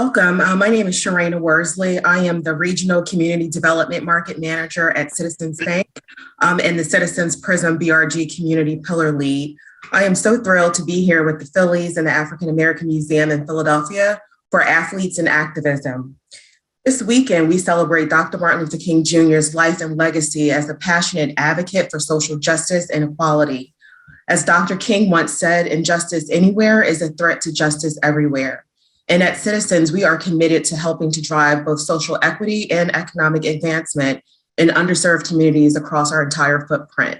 Welcome. My name is Sharayna Worsley. I am the Regional Community Development Market Manager at Citizens Bank and the Citizens Prism BRG Community Pillar Lead. I am so thrilled to be here with the Phillies and the African American Museum in Philadelphia for Athletes in Activism. This weekend, we celebrate Dr. Martin Luther King Jr.'s life and legacy as a passionate advocate for social justice and equality. As Dr. King once said, injustice anywhere is a threat to justice everywhere. And at Citizens, we are committed to helping to drive both social equity and economic advancement in underserved communities across our entire footprint.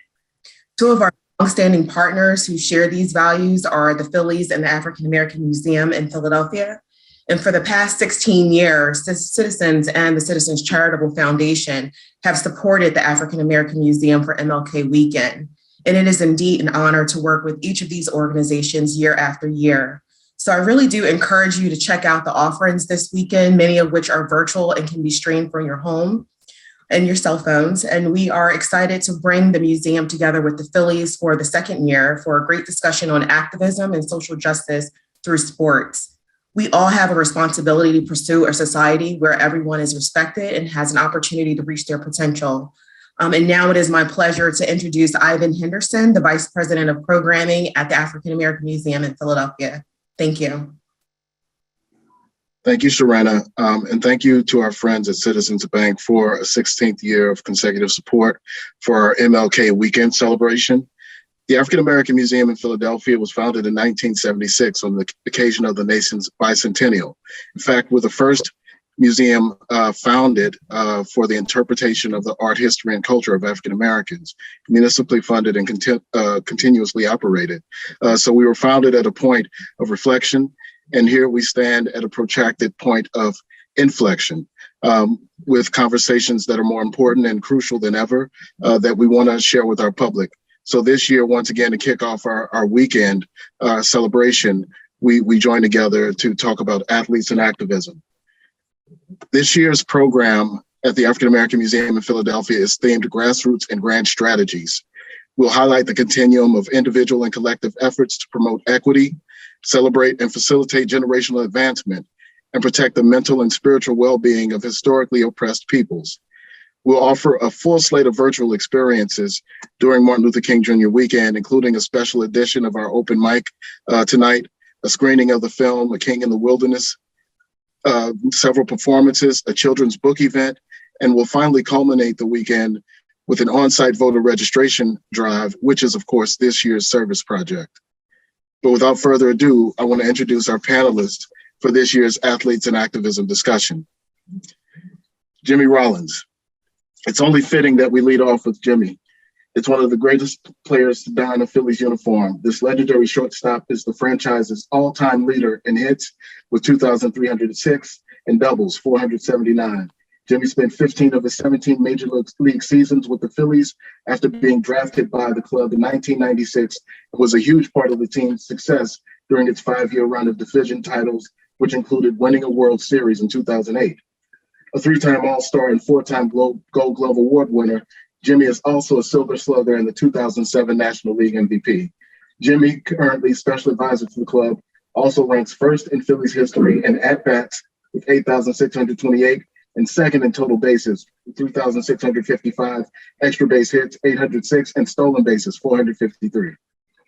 Two of our longstanding partners who share these values are the Phillies and the African American Museum in Philadelphia. And for the past 16 years, Citizens and the Citizens Charitable Foundation have supported the African American Museum for MLK Weekend. And it is indeed an honor to work with each of these organizations year after year. So I really do encourage you to check out the offerings this weekend, many of which are virtual and can be streamed from your home and your cell phones. And we are excited to bring the museum together with the Phillies for the second year for a great discussion on activism and social justice through sports. We all have a responsibility to pursue a society where everyone is respected and has an opportunity to reach their potential. And now it is my pleasure to introduce Ivan Henderson, the Vice President of Programming at the African American Museum in Philadelphia. Thank you. Thank you, Sharayna. And thank you to our friends at Citizens Bank for a 16th year of consecutive support for our MLK weekend celebration. The African American Museum in Philadelphia was founded in 1976 on the occasion of the nation's bicentennial. In fact, we're the first museum founded for the interpretation of the art, history, and culture of African Americans, municipally funded and continuously operated. So we were founded at a point of reflection, and here we stand at a protracted point of inflection with conversations that are more important and crucial than ever that we want to share with our public. So this year, once again, to kick off our weekend celebration, we joined together to talk about athletes and activism. This year's program at the African American Museum in Philadelphia is themed Grassroots and Grand Strategies. We'll highlight the continuum of individual and collective efforts to promote equity, celebrate and facilitate generational advancement, and protect the mental and spiritual well-being of historically oppressed peoples. We'll offer a full slate of virtual experiences during Martin Luther King Jr. weekend, including a special edition of our open mic tonight, a screening of the film A King in the Wilderness, several performances, a children's book event, and we'll finally culminate the weekend with an on-site voter registration drive, which is, of course, this year's service project. But without further ado, I want to introduce our panelists for this year's Athletes in Activism discussion. Jimmy Rollins. It's only fitting that we lead off with Jimmy. It's one of the greatest players to don a Phillies uniform. This legendary shortstop is the franchise's all-time leader in hits with 2,306 and doubles, 479. Jimmy spent 15 of his 17 Major League seasons with the Phillies after being drafted by the club in 1996 and was a huge part of the team's success during its 5-year run of division titles, which included winning a World Series in 2008. A 3-time All-Star and 4-time Gold Glove Award winner, Jimmy is also a Silver Slugger and the 2007 National League MVP. Jimmy, currently special advisor to the club, also ranks first in Phillies history in at-bats with 8,628 and second in total bases, 3,655, extra base hits, 806, and stolen bases, 453.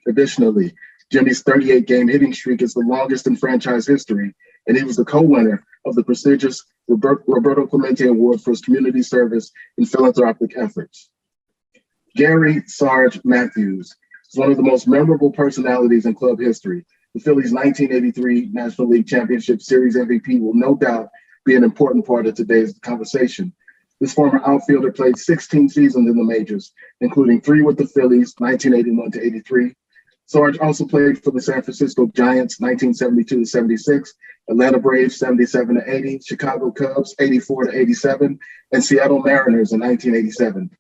Additionally, Jimmy's 38-game hitting streak is the longest in franchise history, and he was the co-winner of the prestigious Roberto Clemente Award for his community service and philanthropic efforts. Gary Sarge Matthews is one of the most memorable personalities in club history. The Phillies' 1983 National League Championship Series MVP will no doubt be an important part of today's conversation. This former outfielder played 16 seasons in the majors, including 3 with the Phillies, 1981 to 83. Sarge also played for the San Francisco Giants, 1972 to 76, Atlanta Braves, 77 to 80, Chicago Cubs, 84 to 87, and Seattle Mariners in 1987.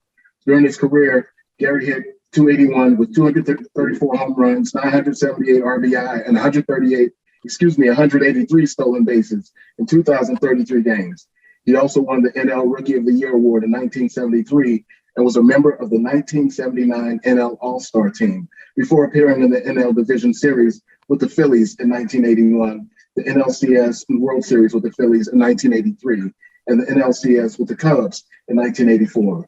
During his career, Gary hit .281 with 234 home runs, 978 RBI, and 183 stolen bases in 2,033 games. He also won the NL Rookie of the Year award in 1973 and was a member of the 1979 NL All-Star team before appearing in the NL Division Series with the Phillies in 1981, the NLCS and World Series with the Phillies in 1983, and the NLCS with the Cubs in 1984.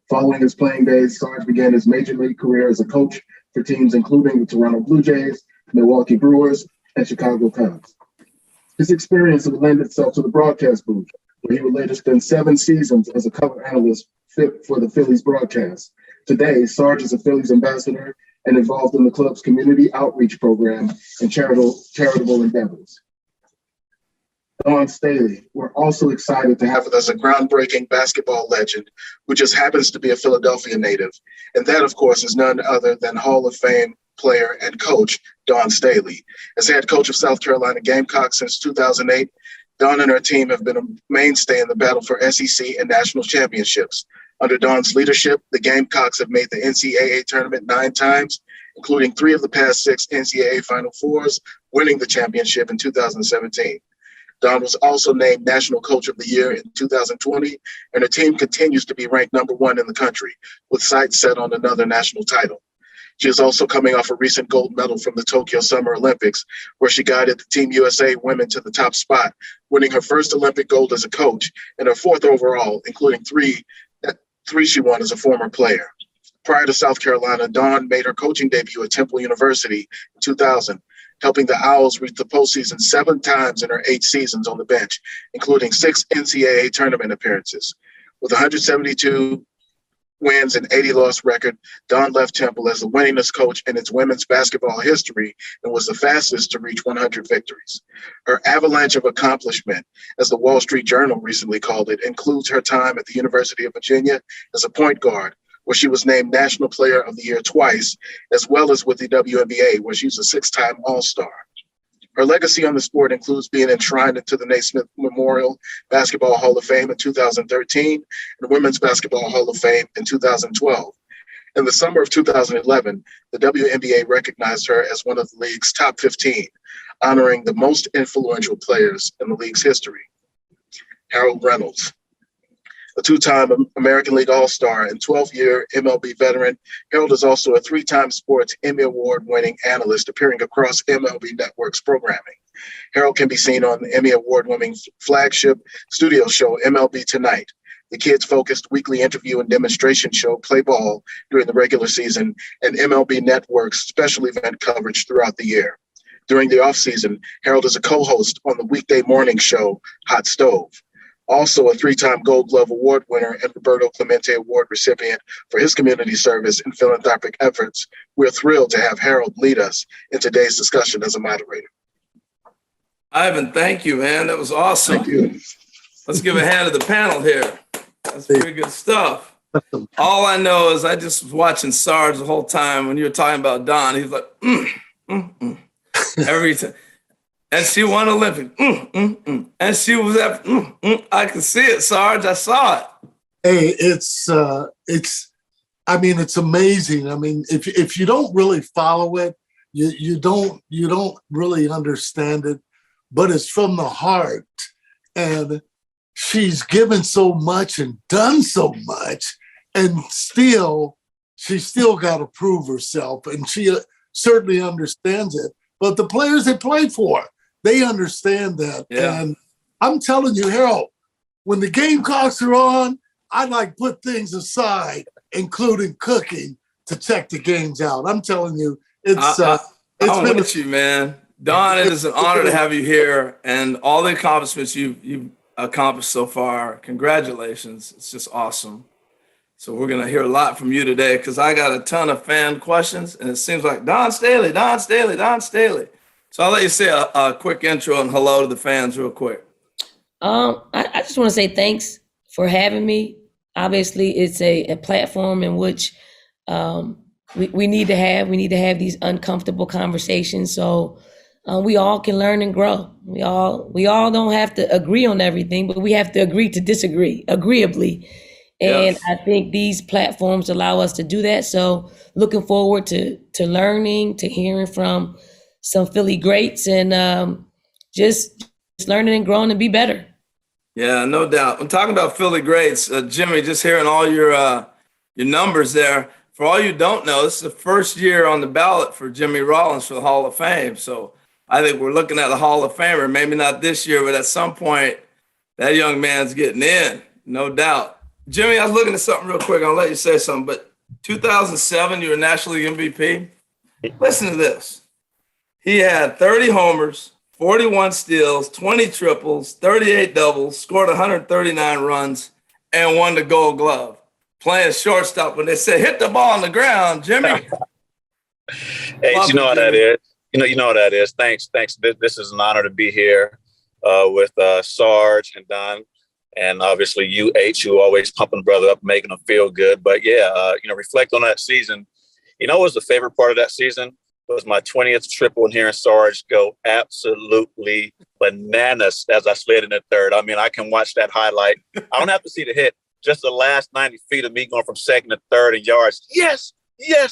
Following his playing days, Sarge began his major league career as a coach for teams including the Toronto Blue Jays, Milwaukee Brewers, and Chicago Cubs. His experience would lend itself to the broadcast booth, where he would later spend 7 seasons as a color analyst fit for the Phillies broadcast. Today, Sarge is a Phillies ambassador and involved in the club's community outreach program and charitable endeavors. Dawn Staley, we're also excited to have with us a groundbreaking basketball legend who just happens to be a Philadelphia native. And that, of course, is none other than Hall of Fame player and coach Dawn Staley. As head coach of South Carolina Gamecocks since 2008, Dawn and her team have been a mainstay in the battle for SEC and national championships. Under Dawn's leadership, the Gamecocks have made the NCAA tournament 9 times, including 3 of the past 6 NCAA Final Fours, winning the championship in 2017. Dawn was also named National Coach of the Year in 2020, and her team continues to be ranked number 1 in the country, with sights set on another national title. She is also coming off a recent gold medal from the Tokyo Summer Olympics, where she guided the Team USA women to the top spot, winning her first Olympic gold as a coach and her 4th overall, including 3 she won as a former player. Prior to South Carolina, Dawn made her coaching debut at Temple University in 2000, helping the Owls reach the postseason 7 times in her 8 seasons on the bench, including 6 NCAA tournament appearances. With 172 wins and 80 loss record, Dawn left Temple as the winningest coach in its women's basketball history and was the fastest to reach 100 victories. Her avalanche of accomplishment, as the Wall Street Journal recently called it, includes her time at the University of Virginia as a point guard, where she was named National Player of the Year twice, as well as with the WNBA, where she was a 6-time All-Star. Her legacy on the sport includes being enshrined into the Naismith Memorial Basketball Hall of Fame in 2013 and the Women's Basketball Hall of Fame in 2012. In the summer of 2011, the WNBA recognized her as one of the league's top 15, honoring the most influential players in the league's history. Harold Reynolds. A 2-time American League All-Star and 12-year MLB veteran, Harold is also a 3-time Sports Emmy Award-winning analyst appearing across MLB Network's programming. Harold can be seen on the Emmy Award-winning flagship studio show MLB Tonight, the kids-focused weekly interview and demonstration show Play Ball during the regular season, and MLB Network's special event coverage throughout the year. During the offseason, Harold is a co-host on the weekday morning show Hot Stove. Also a 3-time Gold Glove Award winner and Roberto Clemente Award recipient for his community service and philanthropic efforts, we're thrilled to have Harold lead us in today's discussion as a moderator. Ivan, thank you, man. That was awesome. Thank you. Let's give a hand to the panel here. That's pretty good stuff. All I know is I just was watching Sarge the whole time when you were talking about Dawn. He was like, every time. And she won Olympic. And she was at, I could see it, Sarge. I saw it. Hey, it's amazing. I mean, if you don't really follow it, you don't really understand it, but it's from the heart. And she's given so much and done so much, and she's still got to prove herself, and she certainly understands it. But the players they play for, they understand that. Yeah. And I'm telling you, Harold, when the Gamecocks are on, I put things aside, including cooking, to check the games out. I'm telling you, I'm with you, man. Dawn, it is an honor to have you here, and all the accomplishments you've accomplished so far. Congratulations. It's just awesome. So we're going to hear a lot from you today because I got a ton of fan questions, and it seems like Dawn Staley. So I'll let you say a quick intro and hello to the fans real quick. I just want to say thanks for having me. Obviously, it's a platform in which we need to have these uncomfortable conversations so we all can learn and grow. We all don't have to agree on everything, but we have to agree to disagree agreeably. And yes. I think these platforms allow us to do that. So looking forward to learning, to hearing from some Philly greats, and just learning and growing and be better. Yeah, no doubt. I'm talking about Philly greats. Jimmy, just hearing all your numbers there. For all you don't know, this is the first year on the ballot for Jimmy Rollins for the Hall of Fame. So I think we're looking at a Hall of Famer, maybe not this year, but at some point, that young man's getting in, no doubt. Jimmy, I was looking at something real quick. I'll let you say something, but 2007, you were National League MVP. Listen to this. He had 30 homers, 41 steals, 20 triples, 38 doubles, scored 139 runs, and won the Gold Glove. Playing shortstop when they said, hit the ball on the ground, Jimmy. Hey, you know how that is. You know how that is. Thanks. This is an honor to be here with Sarge and Don, and obviously you, H, who always pumping the brother up, making him feel good. But yeah, reflect on that season. What was the favorite part of that season? Was my 20th triple and hearing Sarge go absolutely bananas as I slid in the third. I mean, I can watch that highlight. I don't have to see the hit. Just the last 90 feet of me going from second to third in yards. Yes.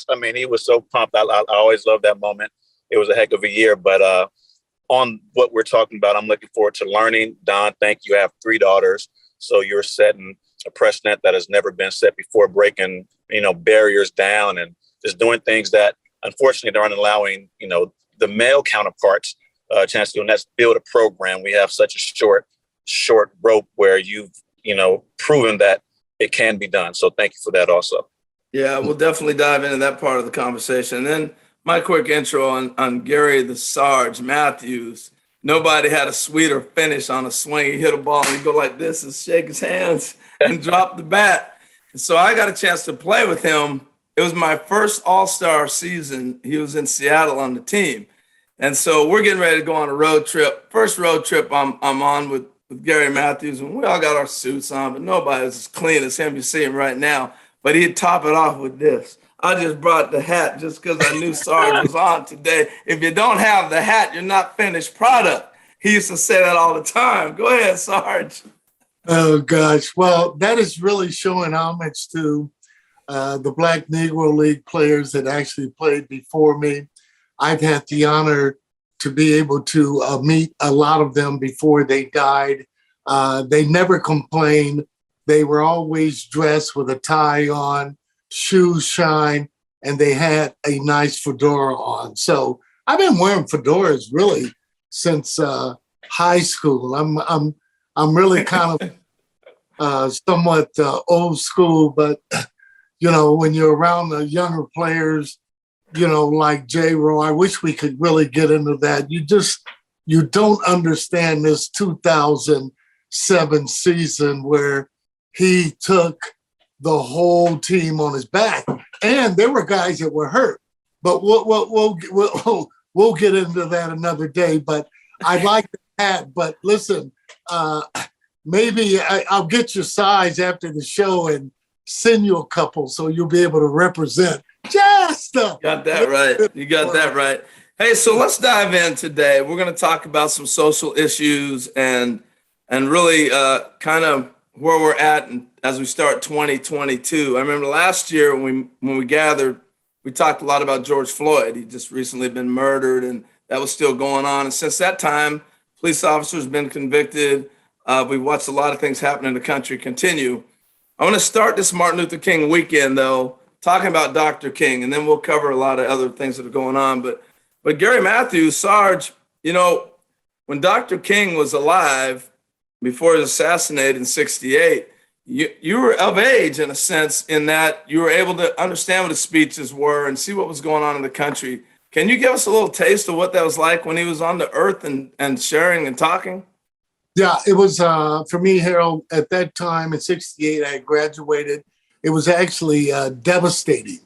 I mean, he was so pumped. I always loved that moment. It was a heck of a year. But on what we're talking about, I'm looking forward to learning. Don, thank you. You have 3 daughters. So you're setting a precedent that has never been set before, breaking, barriers down and just doing things that, unfortunately, they're not allowing, the male counterparts a chance to do, and that's build a program. We have such a short rope where you've, proven that it can be done. So thank you for that also. Yeah, we'll definitely dive into that part of the conversation. And then my quick intro on Gary the Sarge Matthews. Nobody had a sweeter finish on a swing. He hit a ball and he'd go like this and shake his hands and drop the bat. And so I got a chance to play with him. It was my first All-Star season. He was in Seattle on the team. And so we're getting ready to go on a road trip. First road trip I'm on with Gary Matthews, and we all got our suits on, but nobody's as clean as him. You see him right now. But he'd top it off with this. I just brought the hat just because I knew Sarge was on today. If you don't have the hat, you're not finished product. He used to say that all the time. Go ahead, Sarge. Oh, gosh. Well, that is really showing homage to the Black Negro League players that actually played before me. I've had the honor to be able to meet a lot of them before they died. They never complained. They were always dressed with a tie on, shoes shine, and they had a nice fedora on. So I've been wearing fedoras really since high school. I'm really kind of somewhat old school, but when you're around the younger players, like J-Ro, I wish we could really get into that. You don't understand this 2007 season where he took the whole team on his back, and there were guys that were hurt. But we'll get into that another day. But I like the hat. But listen, maybe I'll get your size after the show and send you a couple so you'll be able to represent. Got that right. You got that right. Hey, so let's dive in today. We're going to talk about some social issues and really kind of where we're at as we start 2022. I remember last year when we gathered, we talked a lot about George Floyd. He just recently been murdered, and that was still going on. And since that time, police officers have been convicted. We've watched a lot of things happen in the country continue. I want to start this Martin Luther King weekend, though, talking about Dr. King, and then we'll cover a lot of other things that are going on. But Gary Matthews, Sarge, when Dr. King was alive, before he was assassinated in 1968, you were of age in a sense in that you were able to understand what his speeches were and see what was going on in the country. Can you give us a little taste of what that was like when he was on the earth and sharing and talking? Yeah, it was, for me, Harold, at that time in 1968, I had graduated. It was actually devastating.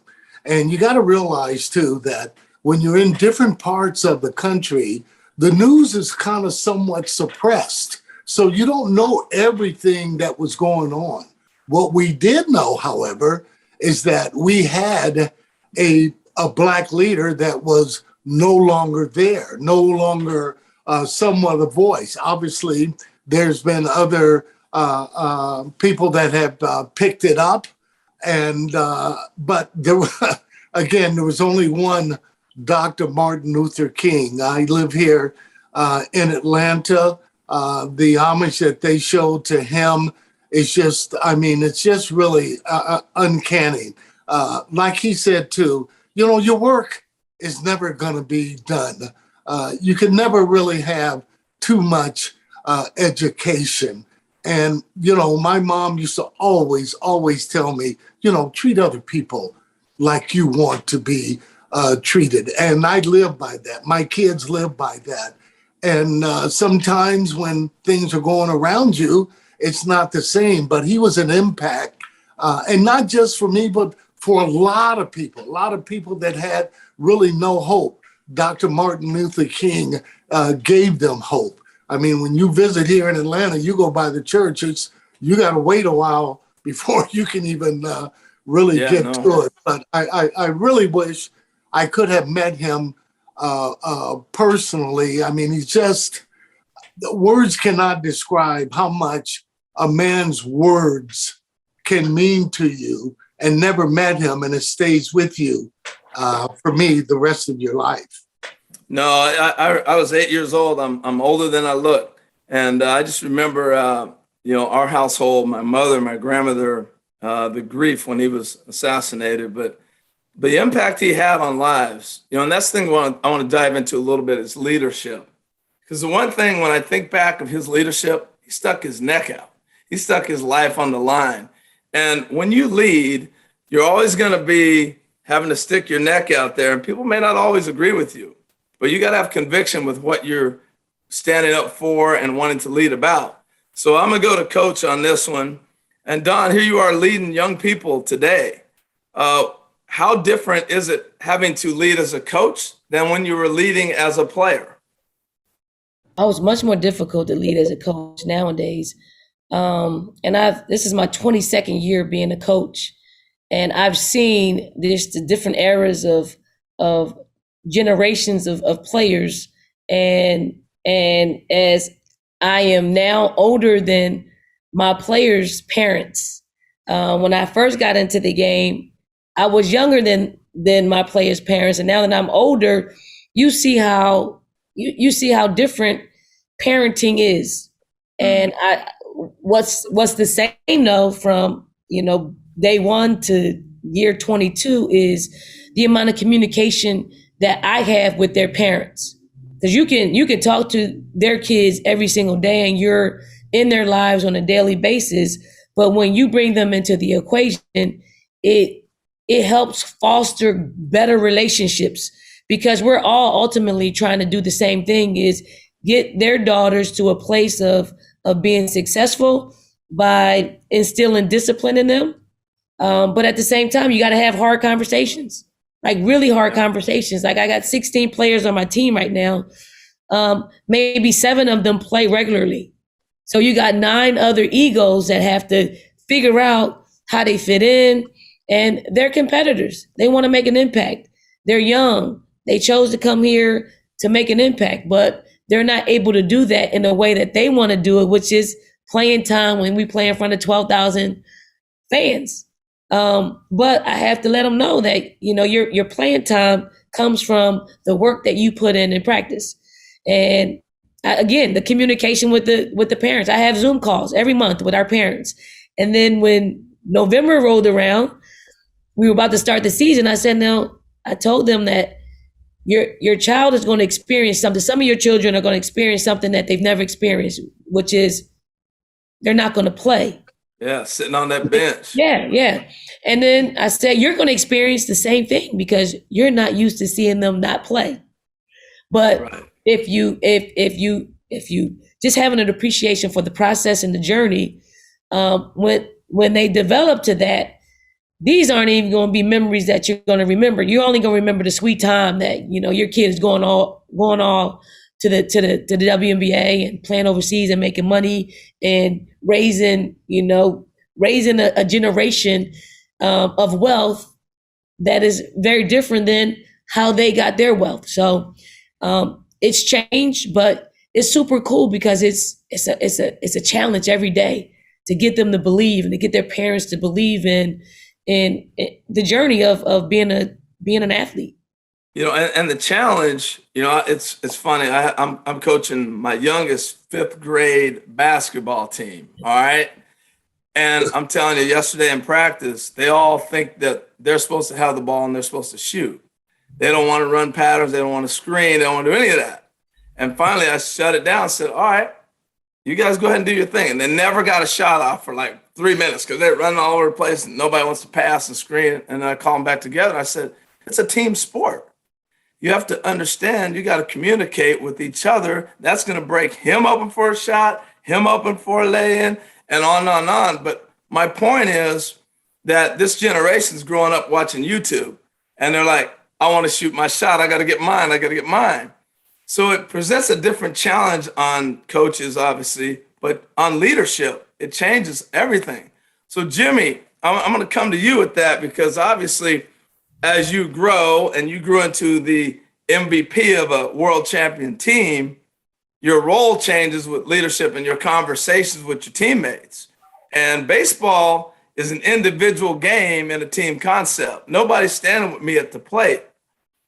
And you got to realize, too, that when you're in different parts of the country, the news is kind of somewhat suppressed. So you don't know everything that was going on. What we did know, however, is that we had a Black leader that was no longer there, no longer somewhat a voice. Obviously, there's been other people that have picked it up. But there was only one Dr. Martin Luther King. I live here in Atlanta. The homage that they showed to him is just, it's just really uncanny. Like he said, too, your work is never going to be done. you can never really have too much education. And, my mom used to always tell me, treat other people like you want to be treated. And I live by that. My kids live by that. And sometimes when things are going around you, it's not the same. But he was an impact, and not just for me, but for a lot of people that had really no hope. Dr. Martin Luther King gave them hope. I mean, when you visit here in Atlanta, you go by the church, you got to wait a while before you can even really get to it. But I really wish I could have met him personally. I mean, words cannot describe how much a man's words can mean to you, and never met him, and it stays with you for me the rest of your life. No, I was 8 years old. I'm older than I look. And I just remember, our household, my mother, my grandmother, the grief when he was assassinated, but the impact he had on lives, and that's the thing I want to dive into a little bit is leadership. Because the one thing when I think back of his leadership, he stuck his neck out. He stuck his life on the line. And when you lead, you're always going to be having to stick your neck out there. And people may not always agree with you, but you got to have conviction with what you're standing up for and wanting to lead about. So I'm going to go to Coach on this one. And Don, here you are leading young people today. How different is it having to lead as a coach than when you were leading as a player? Oh, it's much more difficult to lead as a coach nowadays. And this is my 22nd year being a coach. And I've seen the different eras of generations of players. And as I am now older than my players' parents, when I first got into the game, I was younger than my players' parents. And now that I'm older, you see how different parenting is. And what's the same though from, day one to year 22 is the amount of communication that I have with their parents. Because you can talk to their kids every single day and you're in their lives on a daily basis. But when you bring them into the equation, it helps foster better relationships, because we're all ultimately trying to do the same thing, is get their daughters to a place of being successful by instilling discipline in them. But at the same time, you got to have hard conversations, like really hard conversations. Like I got 16 players on my team right now. Maybe 7 of them play regularly. So you got 9 other egos that have to figure out how they fit in, and they're competitors. They want to make an impact. They're young. They chose to come here to make an impact, but they're not able to do that in the way that they want to do it, which is playing time when we play in front of 12,000 fans. But I have to let them know that, your playing time comes from the work that you put in practice. And again, the communication with the parents. I have Zoom calls every month with our parents. And then when November rolled around, we were about to start the season. I told them that your child is going to experience something. Some of your children are going to experience something that they've never experienced, which is they're not going to play. Yeah, sitting on that bench. Yeah. And then I said, you're going to experience the same thing because you're not used to seeing them not play. But right. if you just having an appreciation for the process and the journey, when they develop to that, these aren't even going to be memories that you're going to remember. You're only going to remember the sweet time that, your kid is going all to the WNBA and playing overseas and making money and raising a generation of wealth that is very different than how they got their wealth. So it's changed, but it's super cool because it's a challenge every day to get them to believe and to get their parents to believe in the journey of being an athlete. And the challenge, it's funny. I'm coaching my youngest 5th grade basketball team. All right. And I'm telling you, yesterday in practice, they all think that they're supposed to have the ball and they're supposed to shoot. They don't want to run patterns. They don't want to screen. They don't want to do any of that. And finally, I shut it down and said, all right, you guys go ahead and do your thing. And they never got a shot off for like 3 minutes because they're running all over the place and nobody wants to pass and screen. And I called them back together. And I said, it's a team sport. You have to understand, you got to communicate with each other. That's going to break him open for a shot, him open for a lay-in, and on and on. But my point is that this generation's growing up watching YouTube. And they're like, I want to shoot my shot. I got to get mine. I got to get mine. So it presents a different challenge on coaches, obviously, but on leadership, it changes everything. So Jimmy, I'm going to come to you with that because obviously as you grow and you grew into the MVP of a world champion team, your role changes with leadership and your conversations with your teammates. And baseball is an individual game and a team concept. Nobody's standing with me at the plate.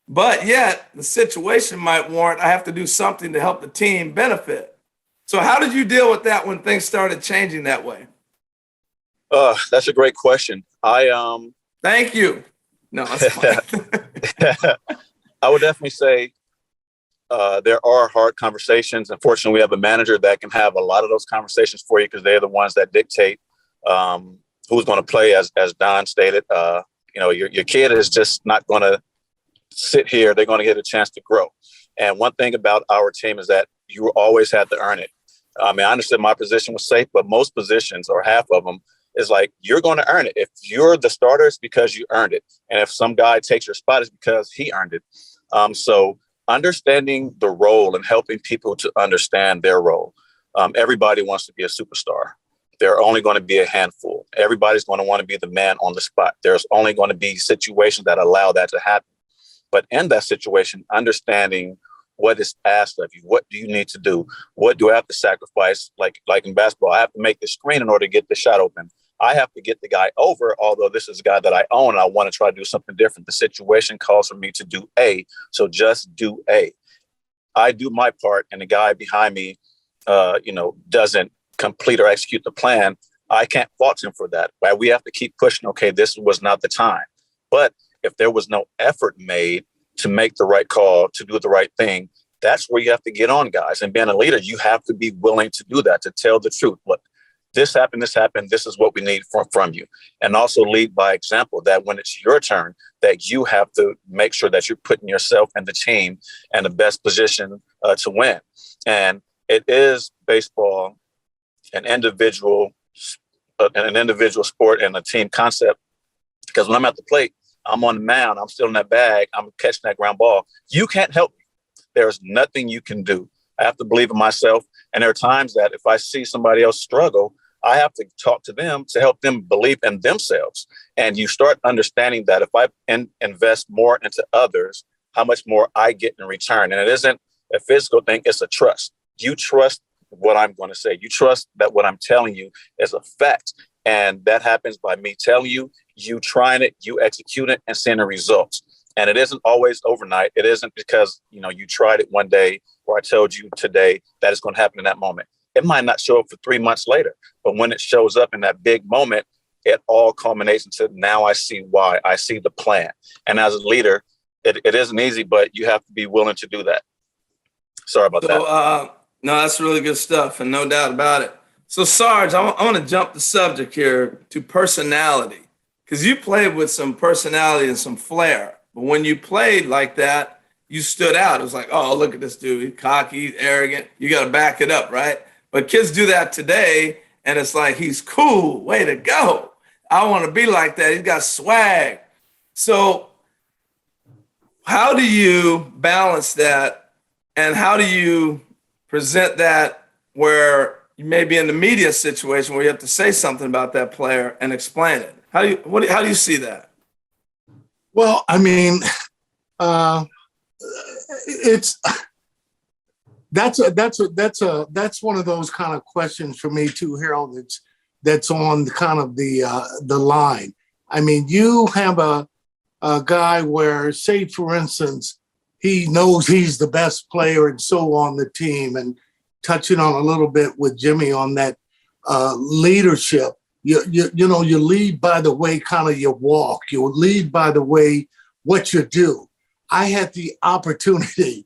But yet the situation might warrant I have to do something to help the team benefit. So how did you deal with that when things started changing that way? That's a great question. Thank you. No, that's fine. I would definitely say there are hard conversations. Unfortunately, we have a manager that can have a lot of those conversations for you because they're the ones that dictate who's going to play. As Don stated, your kid is just not going to sit here. They're going to get a chance to grow. And one thing about our team is that you always had to earn it. I mean, I understood my position was safe, but most positions or half of them is like, you're going to earn it. If you're the starter, it's because you earned it. And if some guy takes your spot, it's because he earned it. So understanding the role and helping people to understand their role. Everybody wants to be a superstar. There are only going to be a handful. Everybody's going to want to be the man on the spot. There's only going to be situations that allow that to happen. But in that situation, understanding what is asked of you, what do you need to do? What do I have to sacrifice? Like in basketball, I have to make the screen in order to get the shot open. I have to get the guy over, although this is a guy that I own and I want to try to do something different. The situation calls for me to do A, so just do A. I do my part and the guy behind me, doesn't complete or execute the plan. I can't fault him for that. Right? We have to keep pushing. Okay, this was not the time. But if there was no effort made to make the right call, to do the right thing, that's where you have to get on, guys. And being a leader, you have to be willing to do that, to tell the truth. Look, this happened, this is what we need from you. And also lead by example, that when it's your turn, that you have to make sure that you're putting yourself and the team in the best position to win. And it is baseball, an individual sport and a team concept. Because when I'm at the plate, I'm on the mound, I'm still in that bag, I'm catching that ground ball. You can't help me. There's nothing you can do. I have to believe in myself. And there are times that if I see somebody else struggle, I have to talk to them to help them believe in themselves. And you start understanding that if I invest more into others, how much more I get in return. And it isn't a physical thing, it's a trust. You trust what I'm going to say. You trust that what I'm telling you is a fact. And that happens by me telling you, you trying it, you execute it, and seeing the results. And it isn't always overnight. It isn't because, you tried it one day or I told you today that it's going to happen in that moment. It might not show up for 3 months later, but when it shows up in that big moment, it all culminates into now I see why, I see the plan. And as a leader, it isn't easy, but you have to be willing to do that. Sorry about that. No, that's really good stuff, and no doubt about it. So Sarge, I want to jump the subject here to personality, because you played with some personality and some flair. But when you played like that, you stood out. It was like, oh, look at this dude. He's cocky, he's arrogant. You got to back it up, right? But kids do that today, and it's like, he's cool. Way to go. I want to be like that. He's got swag. So how do you balance that, and how do you present that where you may be in the media situation where you have to say something about that player and explain it? How do you see that? Well, I mean, that's one of those kind of questions for me too, Harold. That's on kind of the line. I mean, you have a guy where, say, for instance, he knows he's the best player and so on the team, and touching on a little bit with Jimmy on that leadership. You lead by the way kind of you walk. You lead by the way what you do. I had the opportunity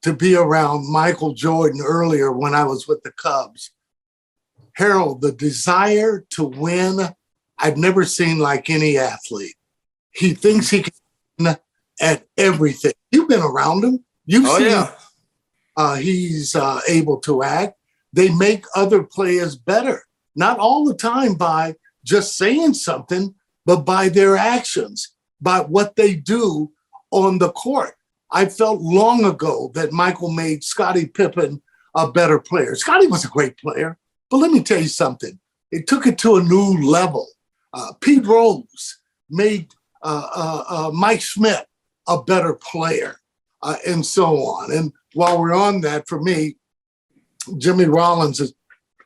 to be around Michael Jordan earlier when I was with the Cubs. Harold, the desire to win, I've never seen like any athlete. He thinks he can win at everything. You've been around him. You've seen he's able to act. They make other players better, not all the time by just saying something, but by their actions, by what they do on the court. I felt long ago that Michael made Scottie Pippen a better player. Scottie was a great player, but let me tell you something. It took it to a new level. Pete Rose made Mike Schmidt a better player, and so on. And while we're on that, for me, Jimmy Rollins is,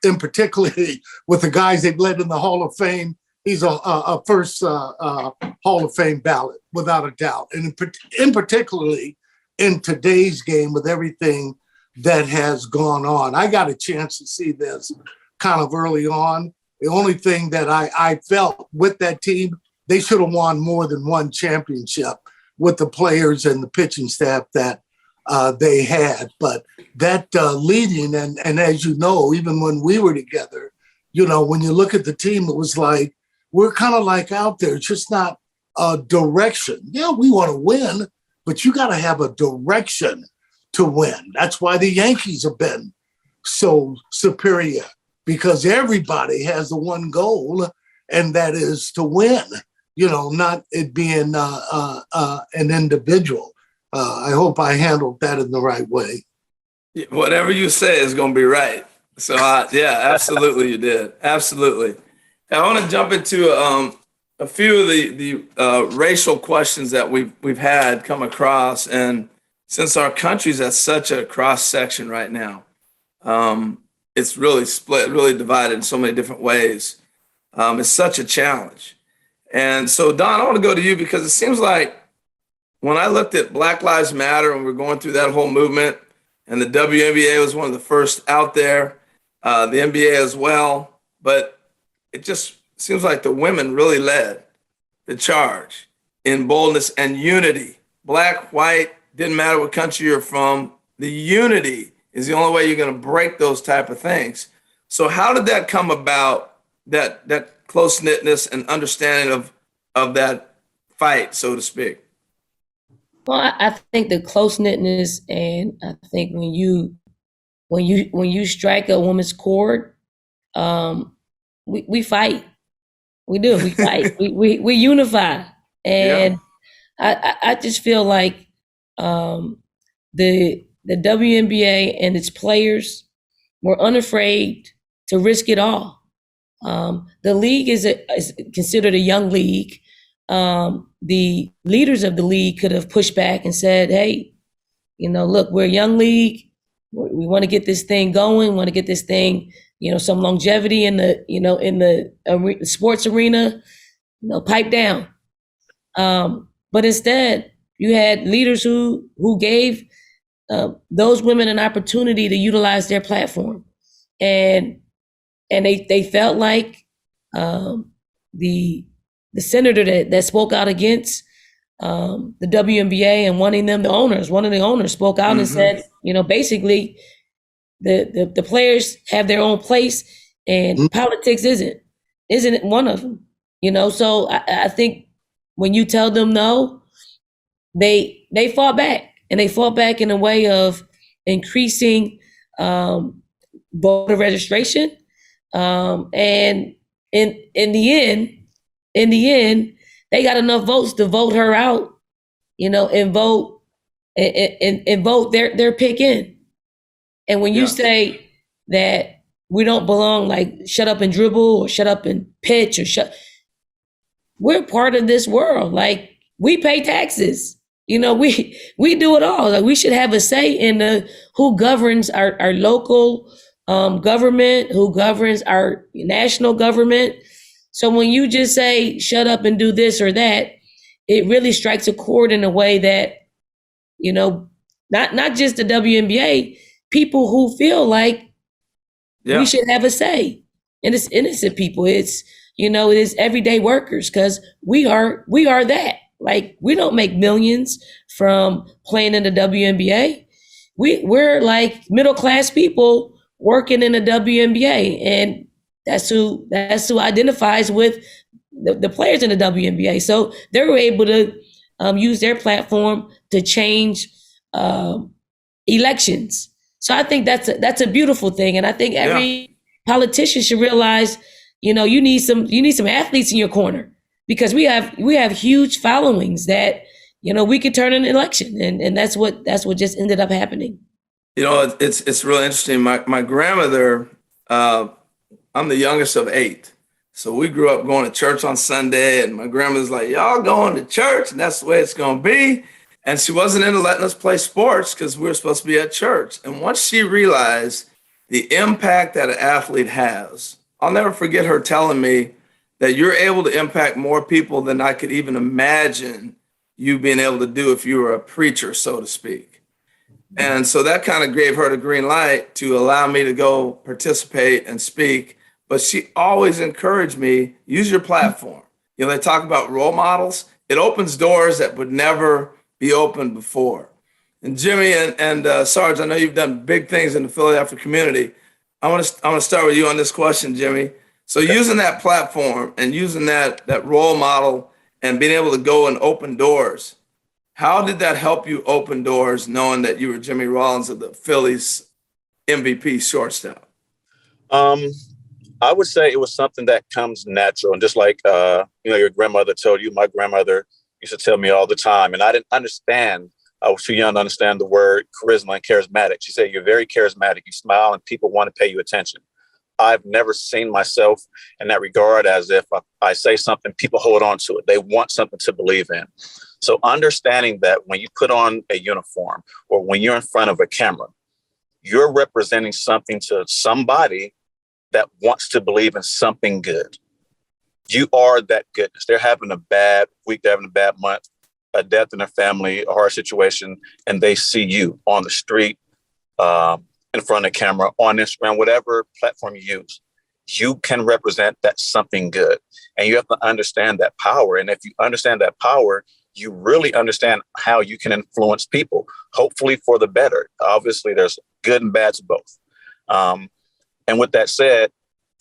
in particularly with the guys they've led in the Hall of Fame, he's a first Hall of Fame ballot, without a doubt. And in particularly in today's game with everything that has gone on. I got a chance to see this kind of early on. The only thing that I felt with that team, they should have won more than one championship with the players and the pitching staff that they had. But that leading, and as you know, even when we were together, you know, when you look at the team, it was like, we're kind of like out there, it's just not a direction. Yeah, we want to win, but you got to have a direction to win. That's why the Yankees have been so superior, because everybody has the one goal, and that is to win, you know, not it being an individual. I hope I handled that in the right way. Whatever you say is going to be right. So, yeah, absolutely you did. Absolutely. I want to jump into a few of the racial questions that we've had come across. And since our country's at such a cross section right now, it's really split, really divided in so many different ways. It's such a challenge. And so, Don, I want to go to you, because it seems like when I looked at Black Lives Matter and we're going through that whole movement, and the WNBA was one of the first out there, the NBA as well, but it just seems like the women really led the charge in boldness and unity. Black, white, didn't matter what country you're from, the unity is the only way you're going to break those type of things. So how did that come about, that close-knitness and understanding of that fight, so to speak? Well, I think the close-knitness, and I think when you strike a woman's chord, we fight. We do. We fight. we unify, and I just feel like the WNBA and its players were unafraid to risk it all. The league is considered a young league. The leaders of the league could have pushed back and said, "Hey, you know, look, we're a young league. We want to get this thing going. We want to get this thing, you know, some longevity in the sports arena. You know, pipe down." But instead, you had leaders who gave those women an opportunity to utilize their platform, and they felt like the senator that spoke out against the WNBA and one of the owners spoke out and said, you know, basically the players have their own place, and politics isn't one of them, you know? So I think when you tell them no, they fought back, and they fought back in a way of increasing voter registration. And in the end, they got enough votes to vote her out, you know, and vote their pick in. And when you say that we don't belong, like shut up and dribble or shut up and pitch or we're part of this world. Like, we pay taxes, you know, we do it all. Like, we should have a say in who governs our local government, who governs our national government. So when you just say, shut up and do this or that, it really strikes a chord in a way that, you know, not just the WNBA, people who feel like we should have a say. And it's innocent people. It's, you know, it is everyday workers, because we are that. Like, we don't make millions from playing in the WNBA. We're like middle-class people working in the WNBA, and that's who identifies with the players in the WNBA. So they were able to use their platform to change elections. So I think that's a beautiful thing, and I think every politician should realize, you need some athletes in your corner, because we have huge followings that we could turn an election, and that's what just ended up happening. It's really interesting. My grandmother, I'm the youngest of 8. So we grew up going to church on Sunday, and my grandmother's like, y'all going to church, and that's the way it's going to be. And she wasn't into letting us play sports because we were supposed to be at church. And once she realized the impact that an athlete has, I'll never forget her telling me that you're able to impact more people than I could even imagine you being able to do if you were a preacher, so to speak. And so that kind of gave her the green light to allow me to go participate and speak. But she always encouraged me, use your platform. They talk about role models. It opens doors that would never be opened before. And Jimmy and Sarge, I know you've done big things in the Philadelphia community. I want to start with you on this question, Jimmy. So using that platform and using that role model and being able to go and open doors, how did that help you open doors, knowing that you were Jimmy Rollins of the Phillies MVP shortstop? I would say it was something that comes natural. And just like, your grandmother told you, my grandmother used to tell me all the time, and I didn't understand. I was too young to understand the word charisma and charismatic. She said, you're very charismatic. You smile and people want to pay you attention. I've never seen myself in that regard, as if I say something, people hold on to it. They want something to believe in. So understanding that when you put on a uniform or when you're in front of a camera, you're representing something to somebody that wants to believe in something good. You are that goodness. They're having a bad week, they're having a bad month, a death in their family, a hard situation, and they see you on the street, in front of the camera, on Instagram, whatever platform you use. You can represent that something good. And you have to understand that power. And if you understand that power, you really understand how you can influence people, hopefully for the better. Obviously, there's good and bad to both. And with that said,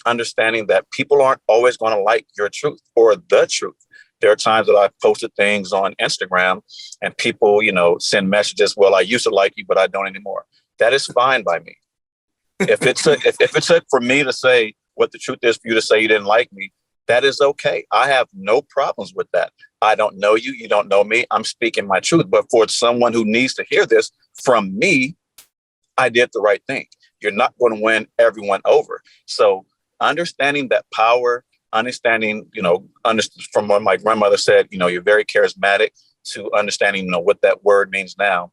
understanding that people aren't always going to like your truth or the truth. There are times that I've posted things on Instagram and people, send messages, well, I used to like you, but I don't anymore. That is fine by me. If it took for me to say what the truth is for you to say you didn't like me, that is okay. I have no problems with that. I don't know you. You don't know me. I'm speaking my truth. But for someone who needs to hear this from me, I did the right thing. You're not going to win everyone over. So understanding that power, understanding, from what my grandmother said, you're very charismatic, to understanding, what that word means now,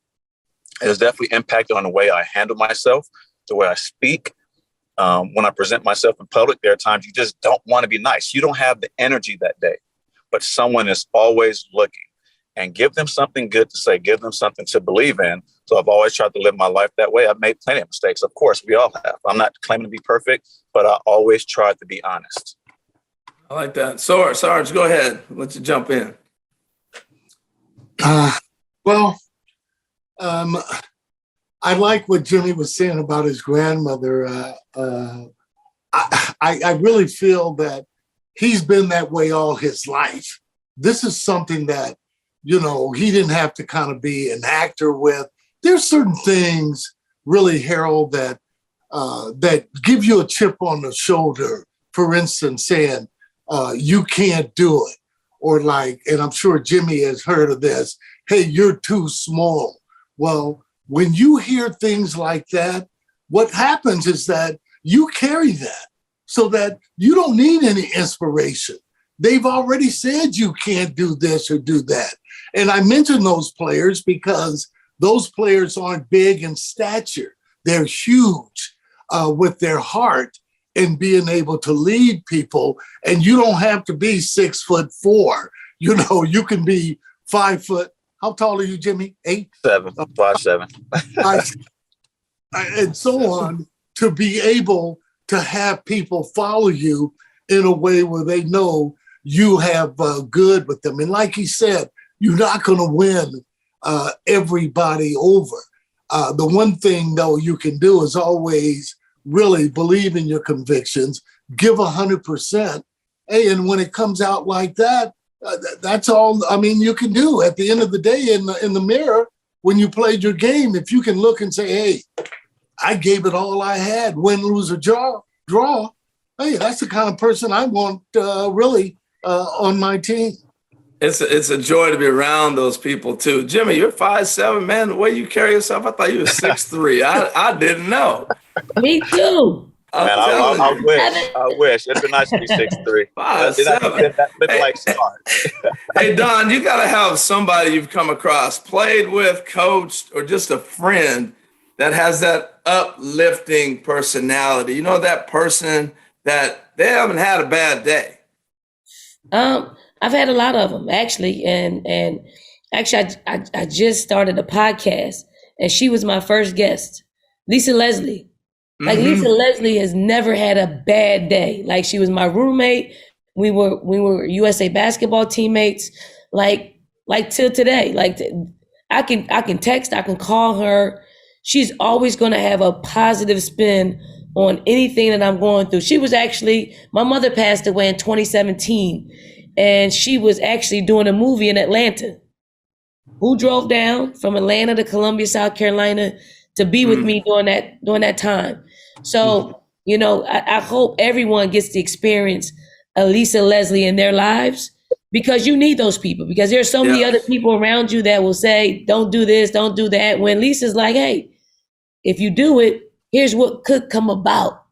it has definitely impacted on the way I handle myself, the way I speak. When I present myself in public, there are times you just don't want to be nice. You don't have the energy that day, but someone is always looking, and give them something good to say, give them something to believe in. So I've always tried to live my life that way. I've made plenty of mistakes. Of course, we all have. I'm not claiming to be perfect, but I always try to be honest. I like that. Sarge, go ahead. Let you jump in. I like what Jimmy was saying about his grandmother. I really feel that he's been that way all his life. This is something that, he didn't have to kind of be an actor with. There's certain things, really, Harold, that give you a chip on the shoulder. For instance, saying, you can't do it. Or and I'm sure Jimmy has heard of this, hey, you're too small. Well, when you hear things like that, what happens is that you carry that so that you don't need any inspiration. They've already said you can't do this or do that. And I mention those players because those players aren't big in stature. They're huge with their heart and being able to lead people. And you don't have to be 6'4". You can be 5 foot. How tall are you, Jimmy? 8? 7, 5'7". And so on, to be able to have people follow you in a way where they know you have good with them. And like he said, you're not going to win everybody over. The one thing, though, you can do is always really believe in your convictions, give 100%. Hey, and when it comes out like that, that's all, I mean, you can do. At the end of the day, in the mirror, when you played your game, if you can look and say, hey, I gave it all I had, win, lose, or draw, hey, that's the kind of person I want really on my team. It's a joy to be around those people too. Jimmy, you're 5'7", man. The way you carry yourself, I thought you were 6'3". I didn't know. Me too. Man, I wish. It'd be nice to be 6'3". 5'7". Like Sarge. Hey, Don, you got to have somebody you've come across, played with, coached, or just a friend that has that uplifting personality. You know, that person that they haven't had a bad day. I've had a lot of them actually, and actually, I just started a podcast, and she was my first guest, Lisa Leslie. Like Lisa Leslie has never had a bad day. Like she was my roommate. We were USA basketball teammates. Like till today. Like I can text, I can call her. She's always going to have a positive spin on anything that I'm going through. She was actually, my mother passed away in 2017, and she was actually doing a movie in Atlanta. Who drove down from Atlanta to Columbia, South Carolina to be with me during that time. So, you know, I hope everyone gets to experience a Lisa Leslie in their lives, because you need those people, because there's so many other people around you that will say, don't do this, don't do that. When Lisa's like, hey, if you do it, here's what could come about.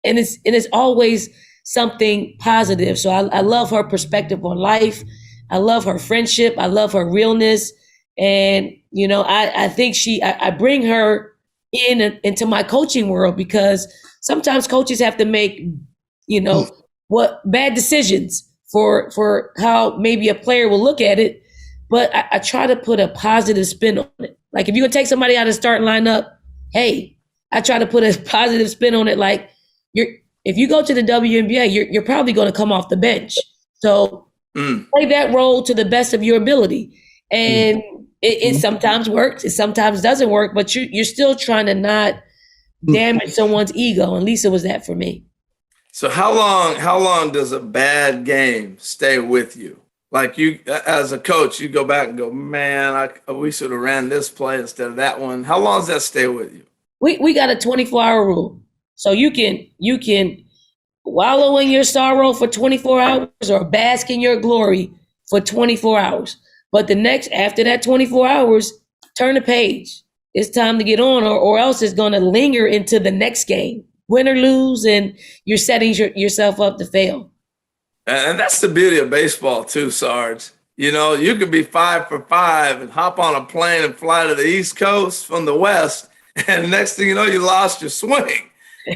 And it's always something positive. So I love her perspective on life. I love her friendship. I love her realness. And, you know, I think I bring her into my coaching world, because sometimes coaches have to make, you know, bad decisions for how maybe a player will look at it. But I try to put a positive spin on it. Like if you're gonna take somebody out of the starting lineup, hey, I try to put a positive spin on it. Like if you go to the WNBA, you're probably going to come off the bench. So play that role to the best of your ability. And it sometimes works, it sometimes doesn't work, but you're still trying to not damage someone's ego. And Lisa was that for me. So how long does a bad game stay with you? Like you, as a coach, you go back and go, man, we should have ran this play instead of that one. How long does that stay with you? We got a 24-hour rule. So you can wallow in your sorrow for 24 hours or bask in your glory for 24 hours. But after that 24 hours, turn the page. It's time to get on, or else it's going to linger into the next game, win or lose, and you're setting yourself up to fail. And that's the beauty of baseball too, Sarge. You know, you could be 5 for 5 and hop on a plane and fly to the East Coast from the West, and the next thing you know, you lost your swing. You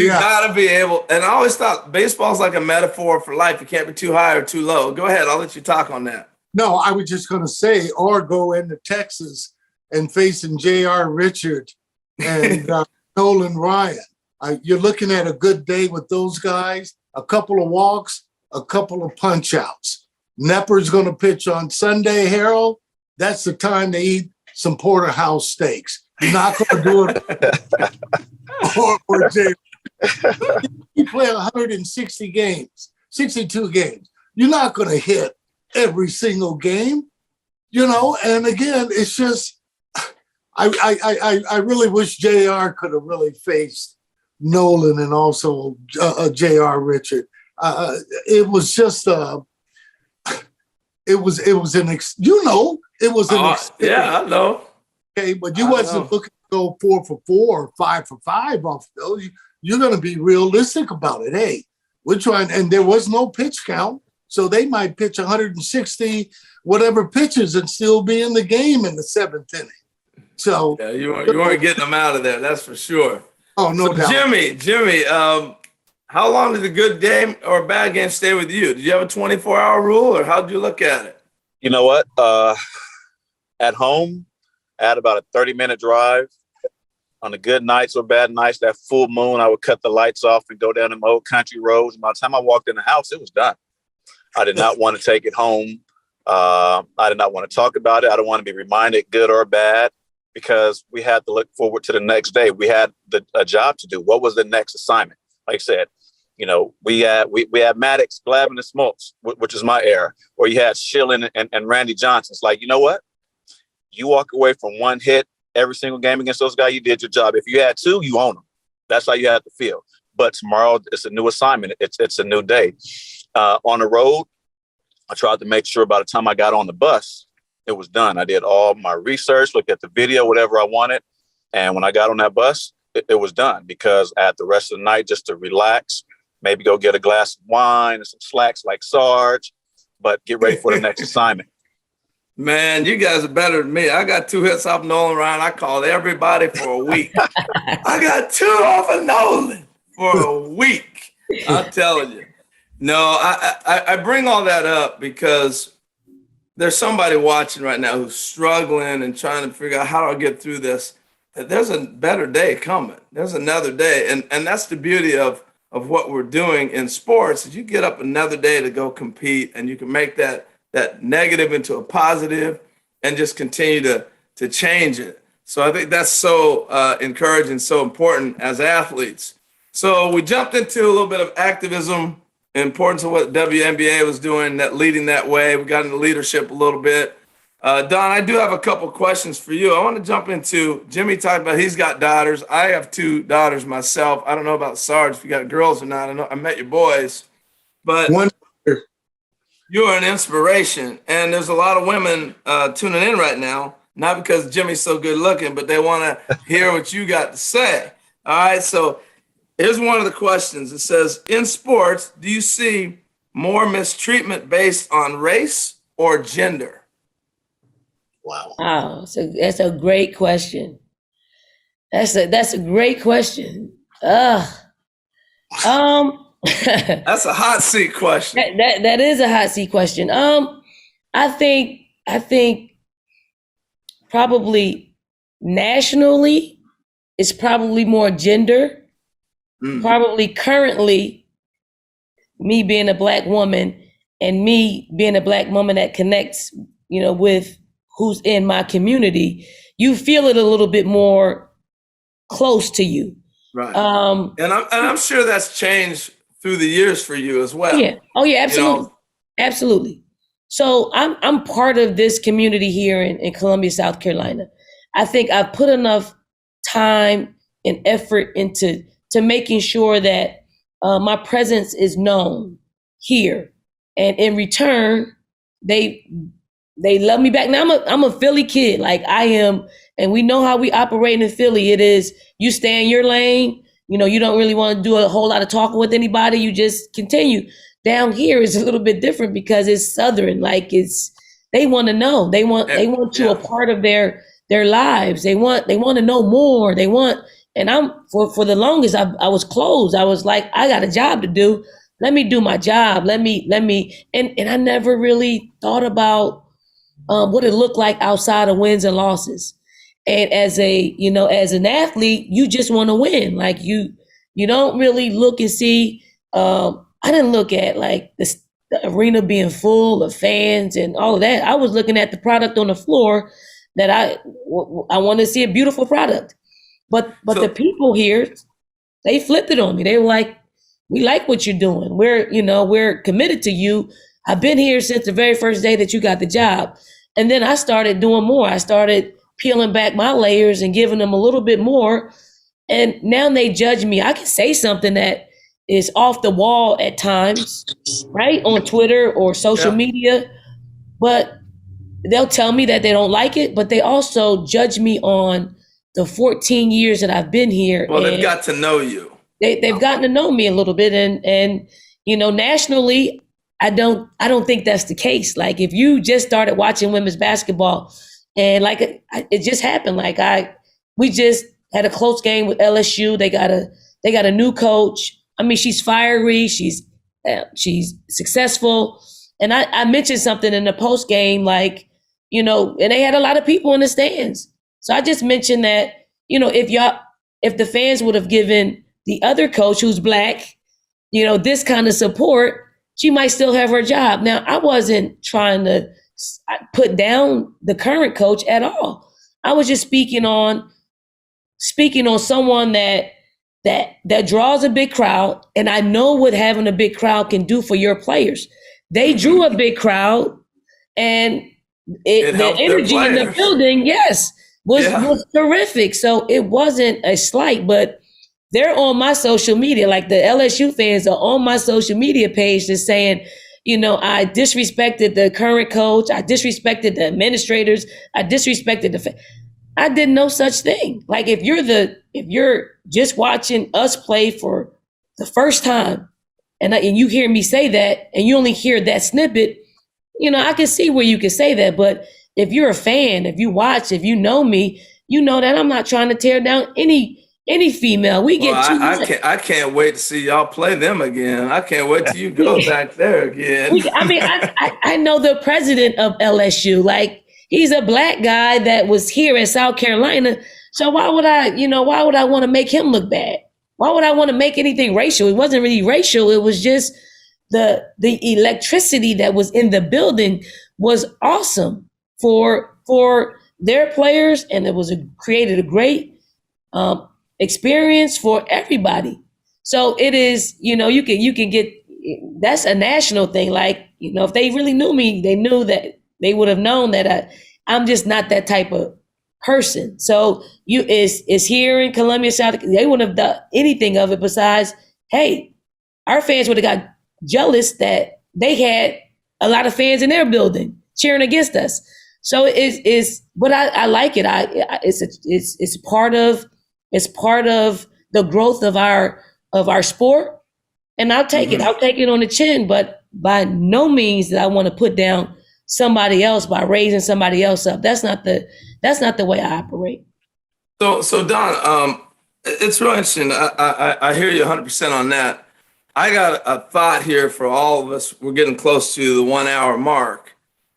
got to be able, and I always thought baseball's like a metaphor for life. You can't be too high or too low. Go ahead, I'll let you talk on that. No, I was just going to say, or go into Texas and facing J.R. Richard and Nolan Ryan. You're looking at a good day with those guys, a couple of walks, a couple of punch outs. Nepper's going to pitch on Sunday, Harold. That's the time to eat some porterhouse steaks. You're not going to do it or J. You play 160 games, 62 games. You're not going to hit every single game, you know. And again, it's just I really wish JR could have really faced Nolan and also JR Richard. It was just it was an experience. Yeah, I know. Okay, but you wasn't looking to go 4 for 4 or 5 for 5 off those. You're going to be realistic about it. Hey, we're trying, and there was no pitch count. So they might pitch 160 whatever pitches and still be in the game in the 7th inning. So yeah, you weren't getting them out of there, that's for sure. Oh, no doubt. Jimmy, how long did a good game or a bad game stay with you? Did you have a 24-hour rule, or how did you look at it? You know what? At home, I had about a 30-minute drive. On the good nights or bad nights, that full moon, I would cut the lights off and go down the old country roads. And by the time I walked in the house, it was done. I did not want to take it home. I did not want to talk about it. I don't want to be reminded, good or bad, because we had to look forward to the next day. We had a job to do. What was the next assignment? Like I said, we had Maddox, Glavine, and Smoltz, which is my era, or you had Schilling and Randy Johnson. It's like, you know what? You walk away from one hit every single game against those guys, you did your job. If you had two, you own them. That's how you have to feel. But tomorrow, it's a new assignment. It's a new day. On the road, I tried to make sure by the time I got on the bus, it was done. I did all my research, looked at the video, whatever I wanted. And when I got on that bus, it was done, because I had the rest of the night just to relax, maybe go get a glass of wine and some slacks like Sarge, but get ready for the next assignment. Man, you guys are better than me. I got 2 hits off Nolan Ryan. I called everybody for a week. I got 2 off of Nolan for a week. I'm telling you. No, I bring all that up because there's somebody watching right now who's struggling and trying to figure out how do I get through this. There's a better day coming. There's another day. And that's the beauty of what we're doing in sports, is you get up another day to go compete, and you can make that negative into a positive and just continue to change it. So I think that's so encouraging, so important as athletes. So we jumped into a little bit of activism, importance of what WNBA was doing, that leading that way. We got into leadership a little bit. Don, I do have a couple questions for you. I want to jump into, Jimmy talked about he's got daughters. I have 2 daughters myself. I don't know about Sarge, if you got girls or not. I met your boys, but you're an inspiration. And there's a lot of women tuning in right now, not because Jimmy's so good looking, but they want to hear what you got to say. All right, so here's one of the questions. It says, in sports, do you see more mistreatment based on race or gender? Wow. So that's a great question. That's a great question. That's a hot seat question. That is a hot seat question. I think probably nationally it's probably more gender. Probably currently, me being a Black woman and me being a Black woman that connects, with who's in my community, you feel it a little bit more close to you. Right. And I'm sure that's changed through the years for you as well. Yeah. Oh yeah, absolutely. Absolutely. So I'm part of this community here in Columbia, South Carolina. I think I've put enough time and effort into making sure that my presence is known here. And in return, they love me back. Now I'm a Philly kid, like I am, and we know how we operate in Philly. It is, you stay in your lane. You don't really want to do a whole lot of talking with anybody. You just continue. Down here is a little bit different because it's Southern. Like they want to know. They want you a part of their lives. They want to know more. And I'm for the longest I was closed. I was like, I got a job to do. Let me do my job. Let me and I never really thought about what it looked like outside of wins and losses. And as an athlete, you just want to win. Like you don't really look and see. I didn't look at like the arena being full of fans and all of that. I was looking at the product on the floor that I want to see, a beautiful product. But the people here, they flipped it on me. They were like, we like what you're doing. We're committed to you. I've been here since the very first day that you got the job. And then I started doing more. I started peeling back my layers and giving them a little bit more. And now they judge me. I can say something that is off the wall at times, right? On Twitter or social media, but they'll tell me that they don't like it, but they also judge me on the 14 years that I've been here. Well, they've got to know you. They've gotten to know me a little bit. And nationally, I don't think that's the case. Like if you just started watching women's basketball and like it just happened, like we just had a close game with LSU. They got a new coach. I mean, she's fiery. She's successful. And I mentioned something in the post game, like, and they had a lot of people in the stands. So I just mentioned that, if the fans would have given the other coach who's Black, this kind of support, she might still have her job. Now, I wasn't trying to put down the current coach at all. I was just speaking on someone that draws a big crowd, and I know what having a big crowd can do for your players. They drew a big crowd, and the energy in the building, was terrific. So it wasn't a slight, but they're on my social media, like the LSU fans are on my social media page just saying, I disrespected the current coach, I disrespected the administrators, I disrespected I did no such thing. Like if you're just watching us play for the first time, and you hear me say that, and you only hear that snippet, I can see where you can say that. But if you're a fan, if you watch, if you know me, you know that I'm not trying to tear down any female. We get too much. I can't wait to see y'all play them again. I can't wait till you go back there again. I know the president of LSU. Like, he's a black guy that was here in South Carolina. So why would I want to make him look bad? Why would I want to make anything racial? It wasn't really racial. It was just the electricity that was in the building was awesome for their players, and it created a great experience for everybody. So it is, you can get, that's a national thing. Like, if they really knew me, they knew that they would have known that I'm just not that type of person. So is here in Columbia, South Carolina, they wouldn't have done anything of it besides, hey, our fans would have got jealous that they had a lot of fans in their building cheering against us. So but I like it. It's part of the growth of our sport, and I'll take it. I'll take it on the chin. But by no means that I want to put down somebody else by raising somebody else up. That's not the way I operate. So Don, it's really interesting. I hear you 100% on that. I got a thought here for all of us. We're getting close to the 1 hour mark,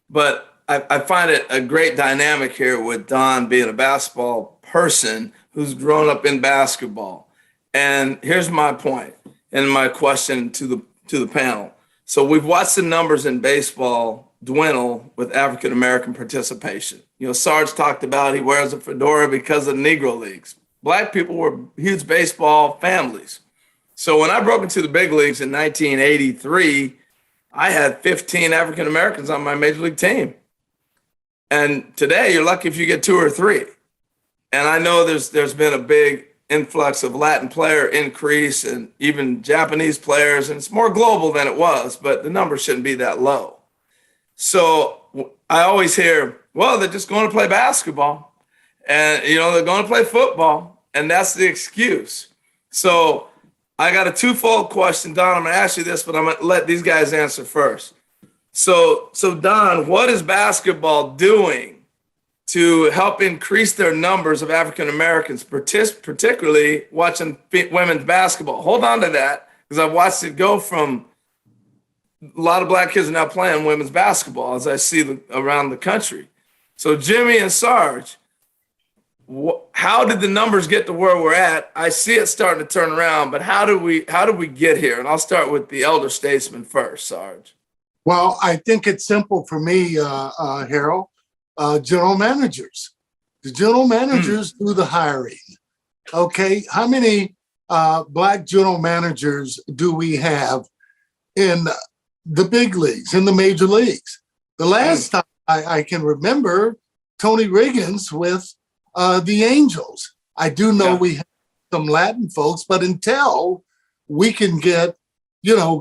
but I find it a great dynamic here with Don being a basketball person who's grown up in basketball. And here's my point and my question to the panel. So we've watched the numbers in baseball dwindle with African-American participation. Sarge talked about he wears a fedora because of Negro leagues. Black people were huge baseball families. So when I broke into the big leagues in 1983, I had 15 African-Americans on my major league team. And today you're lucky if you get 2 or 3. And I know there's been a big influx of Latin player increase and even Japanese players, and it's more global than it was, but the numbers shouldn't be that low. So I always hear, well, they're just going to play basketball and, they're going to play football, and that's the excuse. So I got a twofold question, Don. I'm going to ask you this, but I'm going to let these guys answer first. So Don, what is basketball doing to help increase their numbers of African Americans, particularly watching women's basketball? Hold on to that, because I've watched it go from a lot of black kids are now playing women's basketball, as I see around the country. So Jimmy and Sarge, how did the numbers get to where we're at? I see it starting to turn around, but how do we get here? And I'll start with the elder statesman first, Sarge. Well, I think it's simple for me, Harold. General managers. The general managers do the hiring. Okay, how many black general managers do we have in the big leagues, in the major leagues? The last time I can remember, Tony Riggins with the Angels. I do know we have some Latin folks, but until we can get,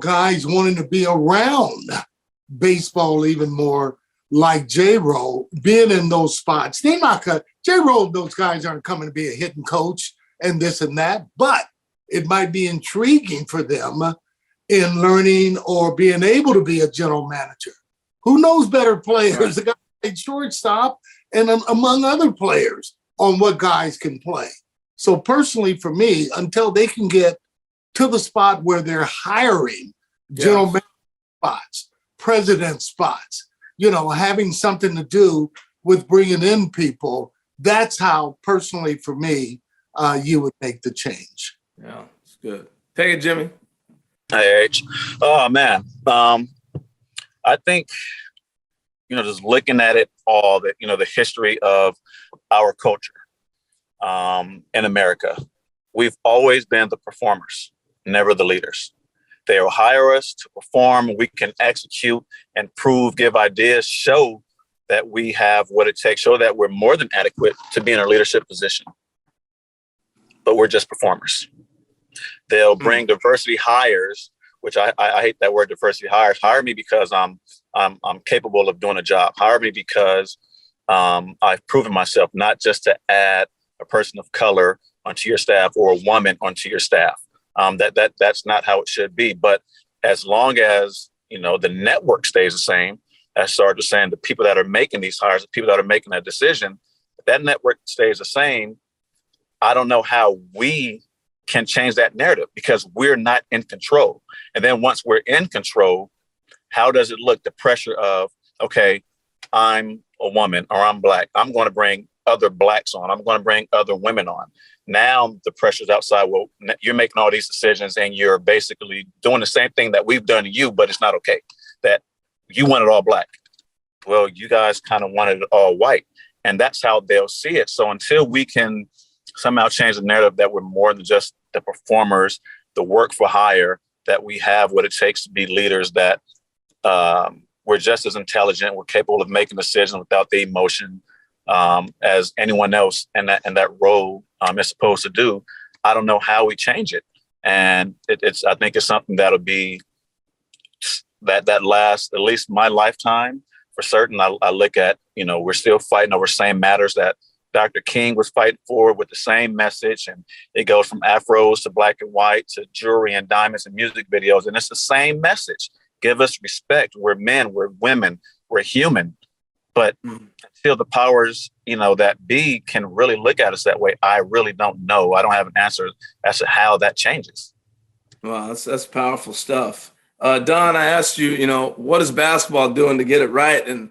guys wanting to be around baseball even more, like J-Roll, being in those spots. They're not J-Roll, those guys aren't coming to be a hitting coach and this and that, but it might be intriguing for them in learning or being able to be a general manager. Who knows better players, the guy played shortstop and among other players on what guys can play. So personally for me, until they can get to the spot where they're hiring general manager spots, president spots, having something to do with bringing in people, that's how, personally, for me, you would make the change. Yeah, it's good. Take it, Jimmy. Hey, H. Oh, man. I think just looking at it all, that, the history of our culture in America, we've always been the performers, never the leaders. They'll hire us to perform. We can execute and prove, give ideas, show that we have what it takes, show that we're more than adequate to be in a leadership position. But we're just performers. They'll bring diversity hires, which I hate that word, diversity hires. Hire me because I'm capable of doing a job. Hire me because I've proven myself, not just to add a person of color onto your staff or a woman onto your staff. That's not how it should be. But as long as, the network stays the same, as Sarge was saying, the people that are making these hires, the people that are making that decision, if that network stays the same, I don't know how we can change that narrative, because we're not in control. And then once we're in control, how does it look? The pressure of, okay, I'm a woman or I'm Black. I'm going to bring other Blacks on. I'm going to bring other women on. Now the pressure's outside. Well, you're making all these decisions and you're basically doing the same thing that we've done to you, but it's not okay. That you want it all Black. Well, you guys kind of wanted it all white. And that's how they'll see it. So until we can somehow change the narrative that we're more than just the performers, the work for hire, that we have what it takes to be leaders, that we're just as intelligent, we're capable of making decisions without the emotion as anyone else in that role is supposed to do. I don't know how we change it. And I think it's something that'll be that lasts at least my lifetime for certain. I look at, we're still fighting over same matters that Dr. King was fighting for, with the same message. And it goes from afros to black and white to jewelry and diamonds and music videos. And it's the same message. Give us respect. We're men, we're women, we're human. But until the powers, that be can really look at us that way, I really don't know. I don't have an answer as to how that changes. Wow, that's powerful stuff. Don, I asked you, what is basketball doing to get it right? And,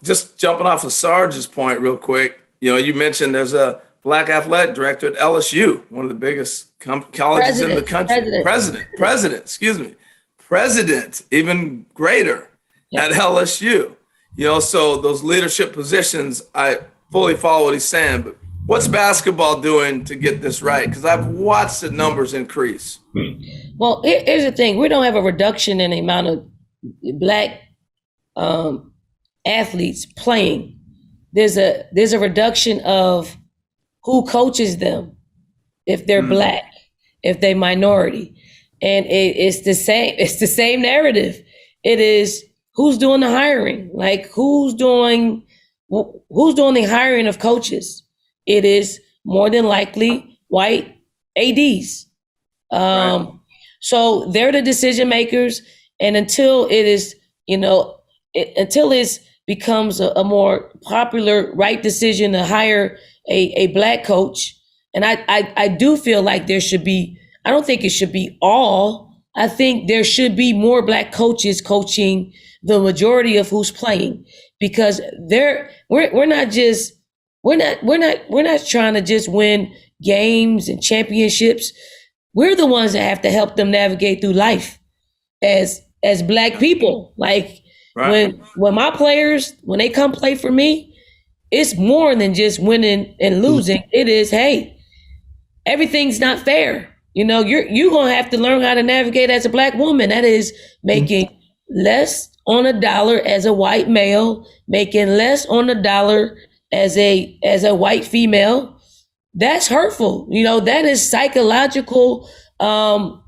just jumping off of Sarge's point real quick, you mentioned there's a Black athletic director at LSU, one of the biggest colleges in the country. President, even greater at LSU. So those leadership positions, I fully follow what he's saying, but what's basketball doing to get this right? Because I've watched the numbers increase. Well, here's the thing. We don't have a reduction in the amount of Black athletes playing. There's a reduction of who coaches them, if they're Black, if they're minority. And it's the same narrative. It is who's doing the hiring, like who's doing the hiring of coaches. It is more than likely white ADs. Right. So they're the decision makers. And until it is, until it becomes a more popular right decision to hire a Black coach. And I do feel like there should be, I don't think it should be all. I think there should be more Black coaches coaching the majority of who's playing, because we're not trying to just win games and championships. We're the ones that have to help them navigate through life as Black people. Like when my players, when they come play for me, it's more than just winning and losing. It is, hey, everything's not fair. You're gonna have to learn how to navigate as a Black woman. That is making less on a dollar as a white male, making less on a dollar as a white female. That's hurtful. That is psychological hurt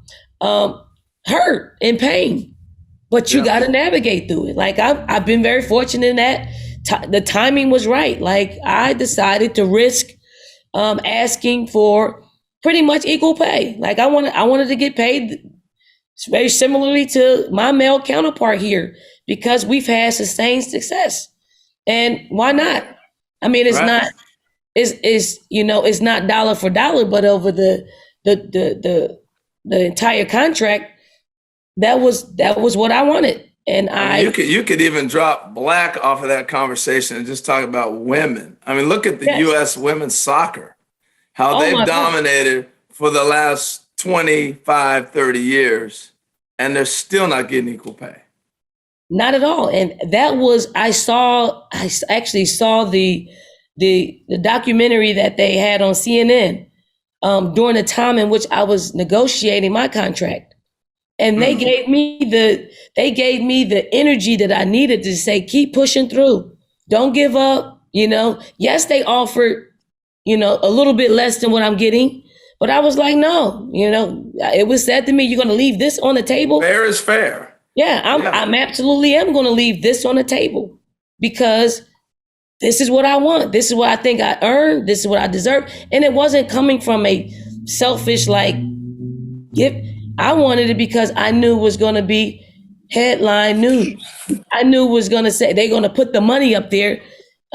and pain. But you got to navigate through it. Like I've been very fortunate in that the timing was right. Like I decided to risk asking for pretty much equal pay. Like I wanted to get paid very similarly to my male counterpart here, because we've had sustained success. And why not? I mean, it's not, it's not dollar for dollar, but over the entire contract, that was what I wanted. And you could even drop Black off of that conversation and just talk about women. I mean, look at the U.S. women's soccer, how they've dominated for the last 25, 30 years, and they're still not getting equal pay. Not at all. And that was, I actually saw the documentary that they had on CNN during the time in which I was negotiating my contract. And they gave me the energy that I needed to say, keep pushing through. Don't give up. Yes, they offered, a little bit less than what I'm getting. But I was like, no, it was said to me, you're going to leave this on the table. Fair is fair. Yeah, I'm absolutely am going to leave this on the table because this is what I want. This is what I think I earned. This is what I deserve. And it wasn't coming from a selfish, gift. I wanted it because I knew it was going to be headline news. I knew it was going to say, they're going to put the money up there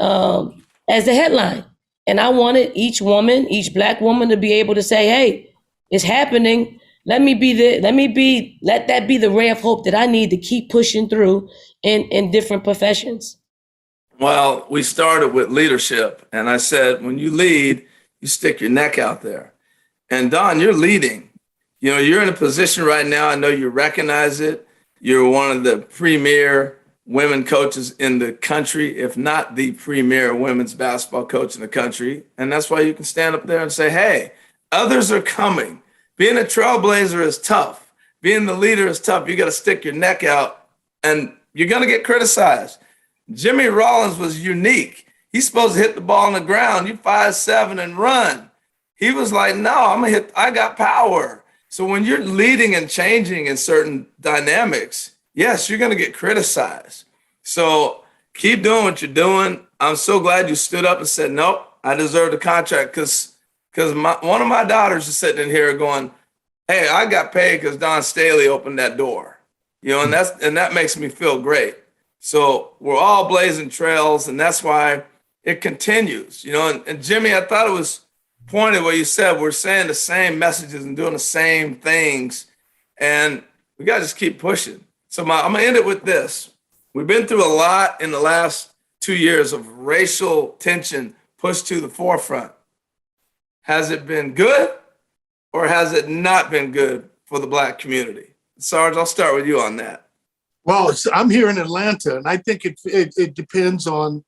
as the headline. And I wanted each Black woman to be able to say, hey, it's happening. Let that be the ray of hope that I need to keep pushing through in different professions. Well, we started with leadership, and I said, when you lead, you stick your neck out there. And Don, you're leading. You're in a position right now. I know you recognize it. You're one of the premier women coaches in the country, if not the premier women's basketball coach in the country. And that's why you can stand up there and say, hey, others are coming. Being a trailblazer is tough. Being the leader is tough. You got to stick your neck out, and you're going to get criticized. Jimmy Rollins was unique. He's supposed to hit the ball on the ground. You 5'7" and run. He was like, no, I got power. So when you're leading and changing in certain dynamics, yes, you're going to get criticized. So keep doing what you're doing. I'm so glad you stood up and said, nope, I deserve the contract because one of my daughters is sitting in here going, hey, I got paid because Don Staley opened that door, and that makes me feel great. So we're all blazing trails, and that's why it continues, and Jimmy, I thought it was pointed what you said. We're saying the same messages and doing the same things, and we got to just keep pushing. So I'm going to end it with this. We've been through a lot in the last 2 years of racial tension pushed to the forefront. Has it been good or has it not been good for the Black community? Sarge, I'll start with you on that. Well, I'm here in Atlanta, and I think it depends on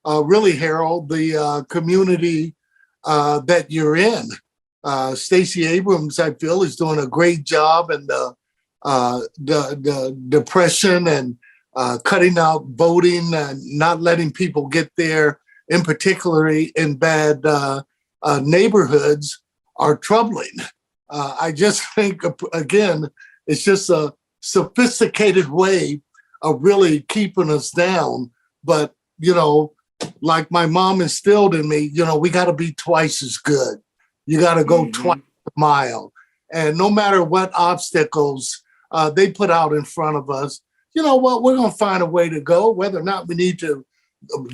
really, Harold, the community that you're in. Stacey Abrams, I feel, is doing a great job in the depression and cutting out voting and not letting people get there, in particularly in bad neighborhoods, are troubling. I just think, again, it's just a sophisticated way of really keeping us down. But, like my mom instilled in me, we got to be twice as good. You got to go twice a mile. And no matter what obstacles they put out in front of us, you know what, we're going to find a way to go, whether or not we need to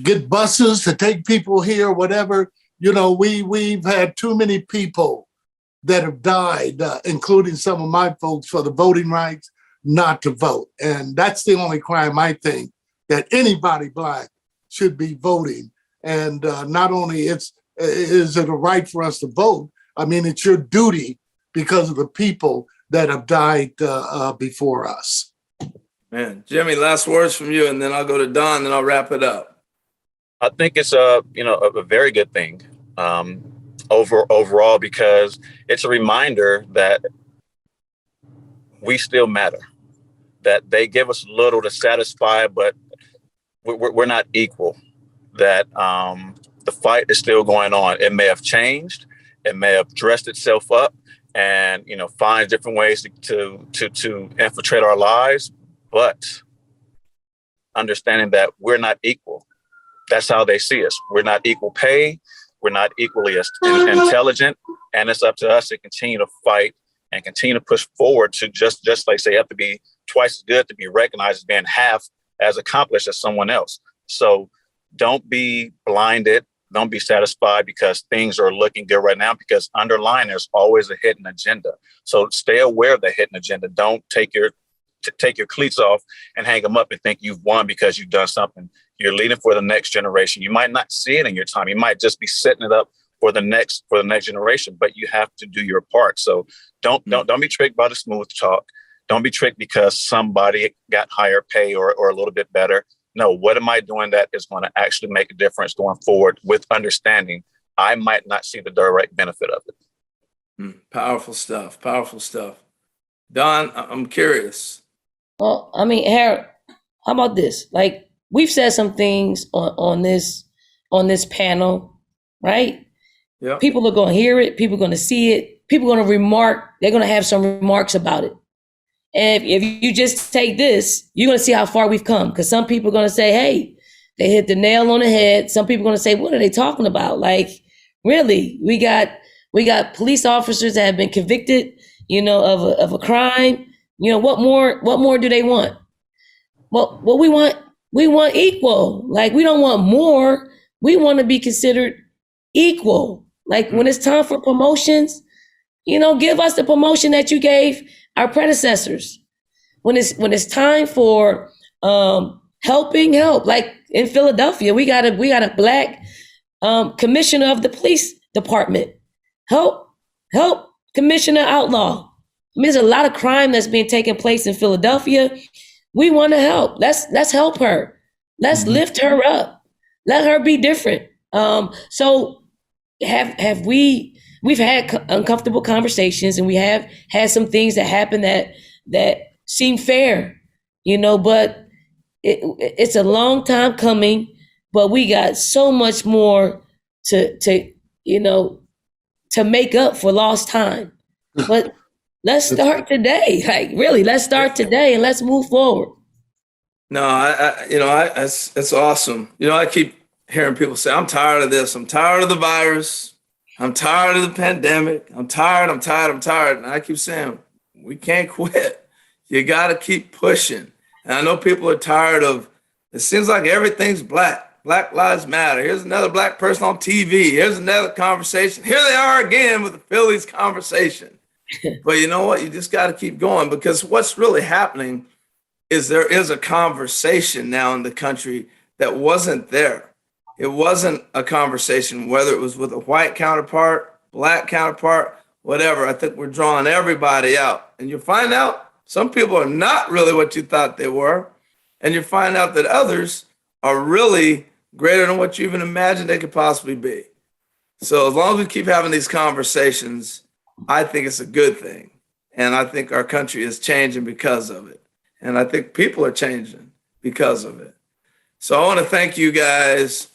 get buses to take people here, whatever. We've had too many people that have died, including some of my folks, for the voting rights not to vote. And that's the only crime, I think, that anybody Black should be voting. And not only is it a right for us to vote, it's your duty because of the people that have died before us. Man, Jimmy, last words from you, and then I'll go to Don, and then I'll wrap it up. I think it's a very good thing overall, because it's a reminder that we still matter, that they give us little to satisfy, but we're not equal, that the fight is still going on. It may have changed. It may have dressed itself up and, finds different ways to infiltrate our lives, but understanding that we're not equal. That's how they see us. We're not equal pay. We're not equally intelligent. And it's up to us to continue to fight and continue to push forward to just like say, you have to be twice as good to be recognized as being half as accomplished as someone else. So don't be blinded. Don't be satisfied because things are looking good right now, because underlying there's always a hidden agenda. So stay aware of the hidden agenda. Don't take your cleats off and hang them up and think you've won because you've done something. You're leading for the next generation. You might not see it in your time. You might just be setting it up for the next generation, but you have to do your part. So don't be tricked by the smooth talk. Don't be tricked because somebody got higher pay or a little bit better. No, what am I doing that is going to actually make a difference going forward with understanding I might not see the direct benefit of it. Powerful stuff. Powerful stuff. Don, I'm curious. Well, I mean, Harry, how about this? Like, we've said some things on this panel, right? Yeah. People are going to hear it. People are going to see it. People are going to remark. They're going to have some remarks about it. And if you just take this, you're going to see how far we've come. Because some people are going to say, hey, they hit the nail on the head. Some people are going to say, what are they talking about? Like, really, we got police officers that have been convicted, of a crime. What more do they want? Well, what we want equal. Like, we don't want more. We want to be considered equal. Like, when it's time for promotions, give us the promotion that you gave our predecessors. When it's time for helping, like in Philadelphia, we got a Black commissioner of the police department. Help Commissioner Outlaw. I mean, there's a lot of crime that's being taken place in Philadelphia. We want to help. Let's help her. Let's lift her up. Let her be different. So we've had uncomfortable conversations, and we have had some things that happen that seem fair, but it's a long time coming, but we got so much more to make up for lost time. But let's start today. Like, really, let's start today and let's move forward. No, it's awesome. I keep hearing people say, I'm tired of this. I'm tired of the virus. I'm tired of the pandemic. I'm tired. And I keep saying, we can't quit. You got to keep pushing. And I know people are tired of, it seems like everything's black. Black Lives Matter. Here's another Black person on TV. Here's another conversation. Here they are again with the Phillies conversation. But you know what? You just got to keep going, because what's really happening is there is a conversation now in the country that wasn't there. It wasn't a conversation, whether it was with a white counterpart, Black counterpart, whatever. I think we're drawing everybody out. And you find out some people are not really what you thought they were. And you find out that others are really greater than what you even imagined they could possibly be. So as long as we keep having these conversations, I think it's a good thing. And I think our country is changing because of it. And I think people are changing because of it. So I want to thank you guys,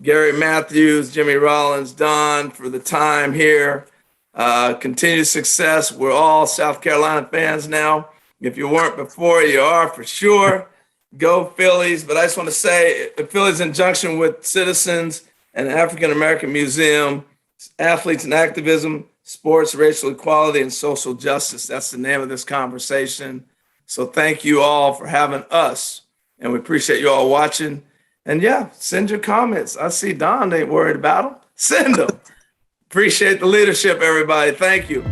Gary Matthews, Jimmy Rollins, Don, for the time here. Continued success. We're all South Carolina fans now. If you weren't before, you are for sure. Go Phillies. But I just want to say, the Phillies, in conjunction with Citizens and the African American Museum, Athletes and Activism, Sports, Racial Equality, and Social Justice. That's the name of this conversation. So thank you all for having us. And we appreciate you all watching. And yeah, send your comments. I see Don ain't worried about them. Send them. Appreciate the leadership, everybody. Thank you.